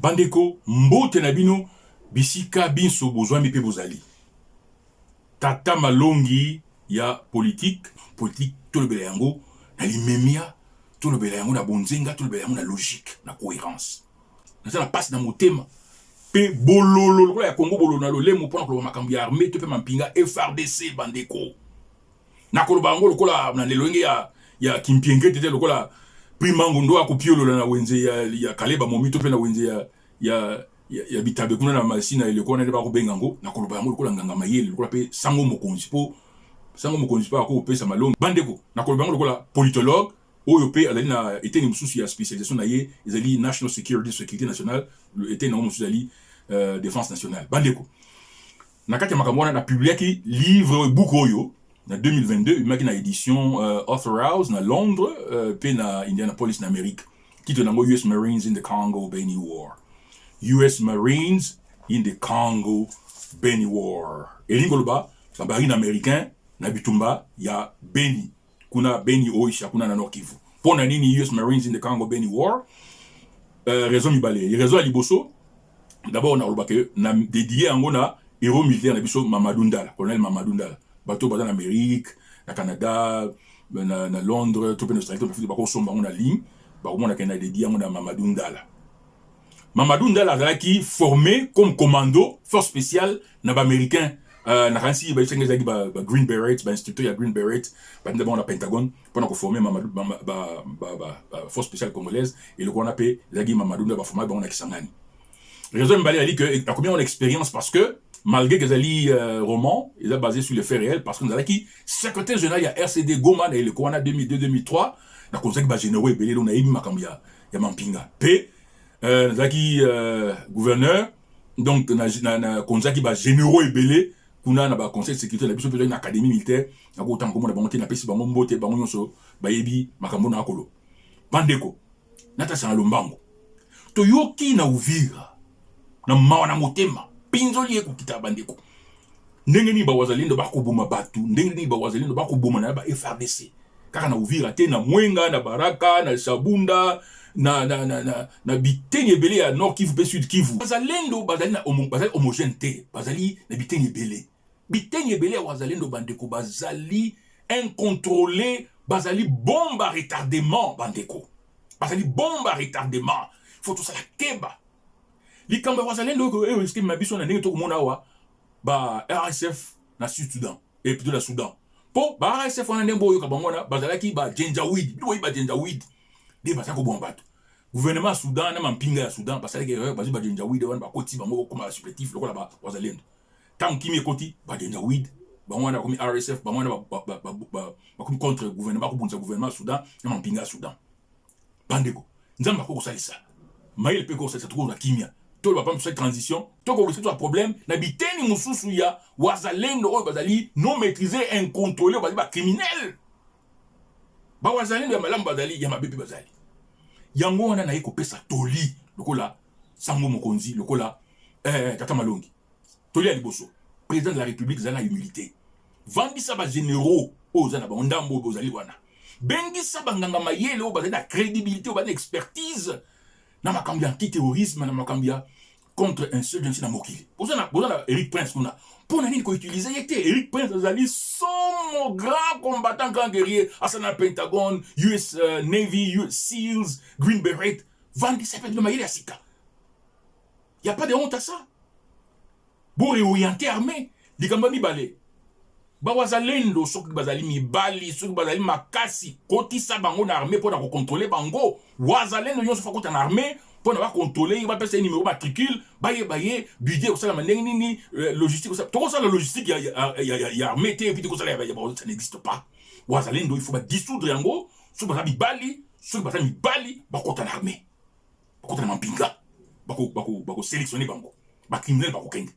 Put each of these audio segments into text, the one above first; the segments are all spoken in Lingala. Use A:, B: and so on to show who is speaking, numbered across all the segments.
A: Bandeko, mbote na bino, bisika binso bozwa mipe bozali. Tata malongi ya politique tout le belango, na limemia, tout le belango na bonzenga, tout le belango na logique, na cohérence. Na passe na motema. Pe bololo, lokola ya Congo bololo na lolemo pona koloba makambi ya armée, to pe mampinga FRDC bandeko. Na koloba ngo lokola na lelenge ya Kimpienge tete lokola primango ndo akupiolo na wenze ya Kaleba momito pe na wenze ya bitabe kuna na masina ile kona ne ba kubenga ngo na koloba ngo lokola nganga mayele lokola pe sango mokonzi pa ko pesa malongo bandeko na koloba ngo lokola politologue oyo pe azali na était ni mususu ya spécialisation na ye ezali national sécurité nationale était na mususu ali défense nationale bandeko na kati ya makambo na publiaki livre book oyo na 2022 imaki na édition Author House na Londres pe na Indianapolis na Amérique titre nango US Marines in the Congo Benny War. US Marines in the Congo Benny War. Elingoloba babarine américain na bitumba ya Beni kuna Beni oisha kuna na Nord Kivu. Pona nini US Marines in the Congo Benny War? Raison mibale. Raison à liboso. D'abord on a loba que na dédié ango na héros militaire na biso Mamadou Ndala, colonel Mamadou Ndala. Bateau bazan Amérique, na Canada, na Londres, tout en Australie, tout le bako somba on a ligne, bako on a kana dédié ango na Mamadou Ndala. Mamadou Ndala azalaki formé comme commando force spéciale na ba américain na kansi ba tsenge zaki ba Green Berets, ba instructeur ya Green Berets, ba ndaba na Pentagone pendant ko former Mamadou ba force spéciale congolaise et le qu'on appelle zaki Mamadou Ndala ba former ba on a Kisangani. Raison mbali ali que la combien on expérience parce que malgré que zali roman, il est basé sur les faits réels parce que nous avons qui secrétaire général ya RCD Goma na le Kwana 2002-2003 na conseil ba généraux belé on a eu makambia ya mampinga p zaki gouverneur donc na konzaki ba généraux ebelé kuna na ba conseil de sécurité na biso pe na académie militaire na ko tango na bango te na pesi bango mbote bango nyonso ba yebi makambo na akolo bandeko nata sa lombango to yoki na Uvira na mawa na motema pinzoli ekukita bandeko ndenge ni ba wazalendo bakoboma batu ndenge ni ba wazalendo bakoboma na ba FRDC kaka na Uvira te na Mwenga na Baraka na Shabunda na biteni ebele ya Nord Kivu pe Sud Kivu wazalendo bazali na bazali homogène te bazali na biteni ebele ya wazalendo bandeko bazali incontrôlé bazali bombe à retardement bandeko bazali bombe à retardement faut tout ça la keba likamba wazalendo ko risque mabiso na ndenge to komona wa ba RSF na Sud-Soudan et plutôt la Soudan po ba RSF on ndembo yo kabangona bazalaki ba Janjaweed bo ba Janjaweed de ba sako bombato gouvernement Soudan na mampinga ya Soudan bazalaki ba Janjaweed wana ba koti bango comme supplétif lokola ba wazalendo tant kimi koti ba Janjaweed ba wana comme RSF ba wana ba comme contre gouvernement ko bunza gouvernement Soudan na mampinga ya Soudan bandeko nzamba ko salisa mail pe ko salisa trop na kimia to ba cette transition to ko risque to problème na biteni mususu ya wazalendo o bazali non maîtrisé incontrôlé bazali ba criminel ba wazalendo ya malamu bazali ya mabepe bazali yango wana na yeko pesa toli lokola sango mokonzi lokola tata malongi toli ya liboso président de la république zana humilité vandisa ba généraux o zana ba ndambo bozali wana bengisa banganga mayele o bazali na crédibilité o bazali expertise na makambi anti-terrorisme na makambi contre insurgency na mokili bozana Eric Prince kuna pona nini ko utiliser yete Eric Prince azali son grand combattant grand guerrier asana Pentagone US Navy US SEALs Green Beret vandi s'appelle le mayele asika y a pas de honte à ça pour réorienter armée likamba mibale ba wazalendo soki bazali mibali soki bazali makasi kotisa bango na armée pour contrôler bango wazalendo nyonso fa kota na armée pour ba contrôler ba pesa numéro matricule baye budget osala mandenge nini logistique osala to ça la logistique ya armée te puis to ça ça n'existe pas wazalendo il faut ba dissoudre yango soki bazali mibali soki bazali mibali ba kota na armée ba kota na mampinga bako sélectionner bango ba criminel bako kende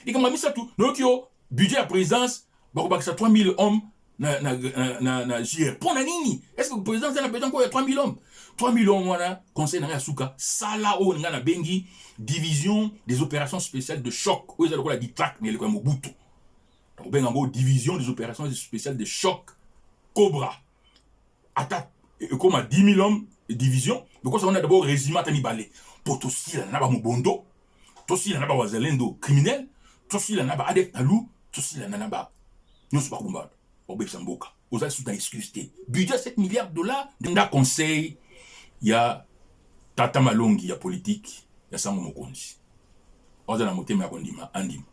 A: ikama misatu nokyo budget à présence bakobakisa 3000 hommes na JR pona nini est-ce que le président a besoin quoi 3000 hommes 3000 hommes wana conseil na suka sala o nga na bengi division des opérations spéciales de choc o ezalo la ditract mais le ko Mobutu donc bengango division des opérations spéciales de choc Cobra attaque comme à 10 000 hommes division because on a d'abord régime tani balé pour tout si la naba mubondo tout si la naba wazalendo criminel tout si la naba adep talou tout si la naba nous pas combat obé samboka aux sous dans excuse budget 7 milliards de dollars d'un conseil il y a Tata Malongi ya politique ya sango mokonzi oza na motema ya kondima andima